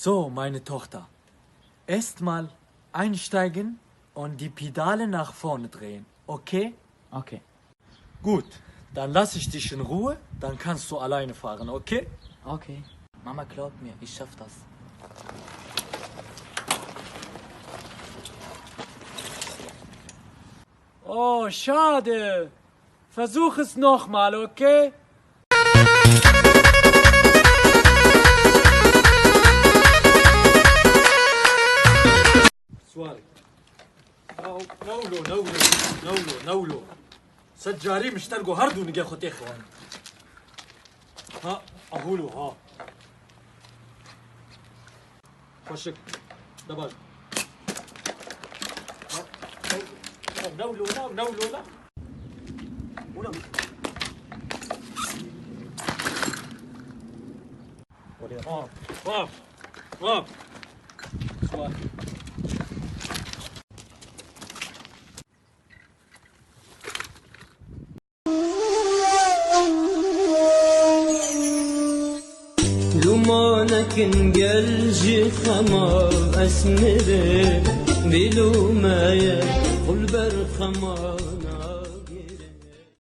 So, meine Tochter. Erstmal einsteigen und die Pedale nach vorne drehen, okay? Okay. Gut, dann lasse ich dich in Ruhe, dann kannst du alleine fahren, okay? Okay. Mama glaubt mir, ich schaff das. Oh, schade. Versuch es nochmal, okay? سؤال نولو سجاري مشترقوا هردو نجي اخوتي اخوان ها اقولوا ها خشك دبل نولو لا واقف سؤال لومانك نقلجي خمار أسمري بلومايا قلبر خمار